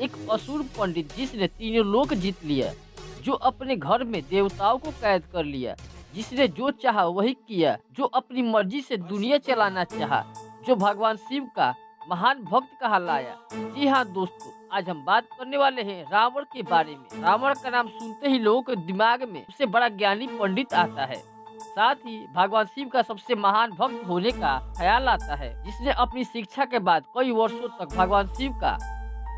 एक असुर पंडित जिसने तीनों लोक जीत लिया, जो अपने घर में देवताओं को कैद कर लिया, जिसने जो चाहा वही किया, जो अपनी मर्जी से दुनिया चलाना चाहा, जो भगवान शिव का महान भक्त कहलाया। जी हाँ दोस्तों, आज हम बात करने वाले हैं रावण के बारे में। रावण का नाम सुनते ही लोगों के दिमाग में सबसे बड़ा ज्ञानी पंडित आता है। साथ ही भगवान शिव का सबसे महान भक्त होने का ख्याल आता है, जिसने अपनी शिक्षा के बाद कई वर्षों तक भगवान शिव का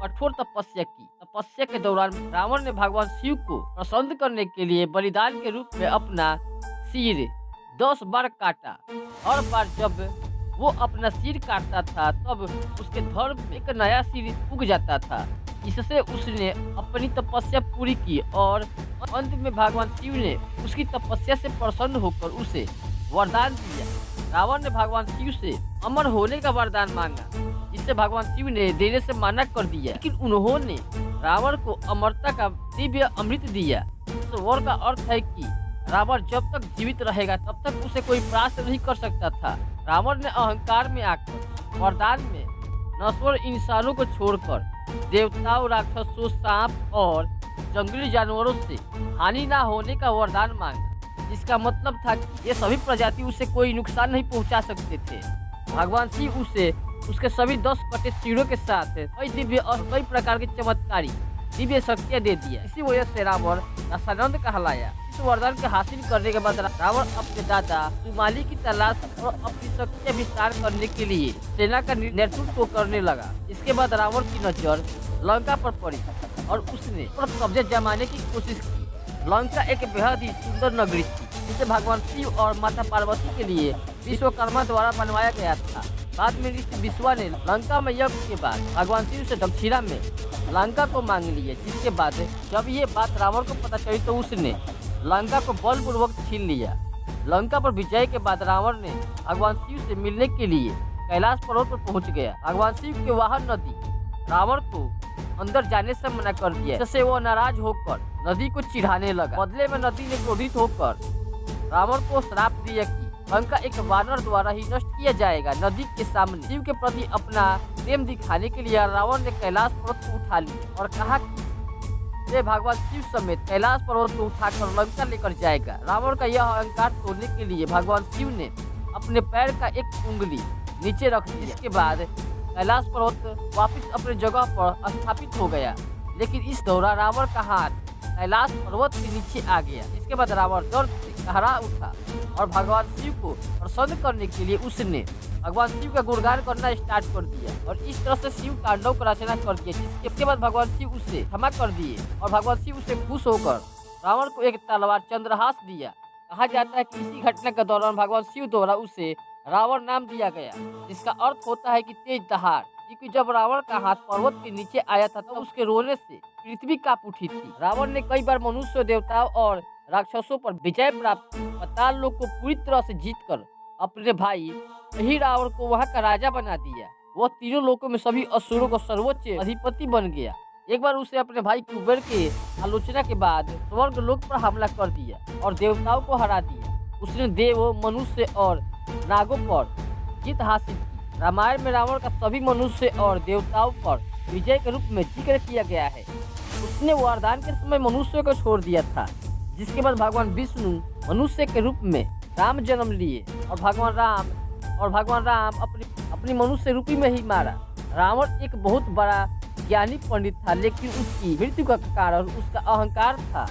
कठोर तपस्या की। तपस्या के दौरान रावण ने भगवान शिव को प्रसन्न करने के लिए बलिदान के रूप में अपना सिर 10 बार काटा। हर बार जब वो अपना सिर काटता था तब उसके धड़ में एक नया सिर उग जाता था। इससे उसने अपनी तपस्या पूरी की और अंत में भगवान शिव ने उसकी तपस्या से प्रसन्न होकर उसे वरदान दिया। रावण ने भगवान शिव से अमर होने का वरदान मांगा, जिससे भगवान शिव ने देने से मना कर दिया, लेकिन उन्होंने रावण को अमरता का दिव्य अमृत दिया। इस वर का अर्थ है कि रावण जब तक जीवित रहेगा तब तक उसे कोई परास्त नहीं कर सकता था। रावण ने अहंकार में आकर वरदान में नश्वर इंसानों को छोड़कर देवताओं, राक्षसों, सांप और जंगली जानवरों से हानि ना होने का वरदान मांगा, जिसका मतलब था कि ये सभी प्रजाति उसे कोई नुकसान नहीं पहुंचा सकते थे। भगवान शिव उसे उसके सभी 10 कटे सिरों के साथ कई दिव्य और कई प्रकार के चमत्कारी दिव्य शक्तियाँ दे दिया। इसी वजह से रावण रसानंद कहलाया। इस वरदान के हासिल करने के बाद रावण अपने दादा सुमाली की तलाश और अपनी शक्तियाँ विस्तार करने के लिए सेना का नेतृत्व करने लगा। इसके बाद रावण की नजर लंका पर पड़ी और उसने पर कब्जा जमाने की कोशिश की। लंका एक बेहद ही सुंदर नगरी थी, जिसे भगवान शिव और माता पार्वती के लिए विश्वकर्मा द्वारा बनवाया गया था। बाद में ऋषि विश्वा ने लंका में यज्ञ के बाद भगवान शिव से दक्षिणा में लंका को मांग लिया। जिसके बाद जब ये बात रावण को पता चली तो उसने लंका को बलपूर्वक छीन लिया। लंका पर विजय के बाद रावण ने भगवान शिव से मिलने के लिए कैलाश पर्वत पर पहुंच गया। भगवान शिव के वाहन नदी रावण को अंदर जाने से मना कर दिया, जिससे वो नाराज होकर नदी को चिढ़ाने लगा। बदले में नदी ने क्रोधित होकर रावण को श्राप दिया कि लंका एक वानर द्वारा ही नष्ट किया जाएगा। नदी के सामने शिव के प्रति अपना प्रेम दिखाने के लिए रावण ने कैलाश पर्वत को उठा लिया और कहा कि वे भगवान शिव समेत कैलाश पर्वत को उठाकर लंका लेकर जाएगा। रावण का यह अहंकार तोड़ने के लिए भगवान शिव ने अपने पैर का एक उंगली नीचे रख दी। इसके बाद कैलाश पर्वत वापस अपने जगह पर स्थापित हो गया, लेकिन इस दौरान रावण का हाथ कैलाश पर्वत के नीचे आ गया। इसके बाद रावण दर्द से कहरा उठा और भगवान शिव को प्रसन्न करने के लिए उसने भगवान शिव का गुणगान करना स्टार्ट कर दिया और इस तरह से शिव तांडव का रचना कर दिया। जिसके बाद भगवान शिव उसे क्षमा कर दिए और भगवान शिव उसे खुश होकर रावण को एक तलवार चंद्रहास दिया। कहा जाता है कि इसी घटना के दौरान भगवान शिव द्वारा उसे रावण नाम दिया गया, जिसका अर्थ होता है कि तेज दहाड़। क्योंकि जब रावण का हाथ पर्वत के नीचे आया था तब उसके रोने से पृथ्वी कांप उठी थी। रावण ने कई बार मनुष्य, देवताओं और राक्षसों पर विजय प्राप्त की। पाताल लोक को पूरी तरह से जीतकर अपने भाई ही रावण को वहां का राजा बना दिया। वह तीनों लोकों में सभी असुरों का सर्वोच्च अधिपति बन गया। एक बार उसे अपने भाई कुबेर के आलोचना के बाद स्वर्ग लोक पर हमला कर दिया और देवताओं को हरा दिया। उसने देवों, मनुष्य और नागों पर जीत हासिल की। रामायण में रावण का सभी मनुष्य और देवताओं पर विजय के रूप में जिक्र किया गया है। उसने वरदान के समय मनुष्य को छोड़ दिया था, जिसके बाद भगवान विष्णु मनुष्य के रूप में राम जन्म लिए और भगवान राम अपनी मनुष्य रूपी में ही मारा। रावण एक बहुत बड़ा ज्ञानी पंडित था, लेकिन उसकी मृत्यु का कारण उसका अहंकार था।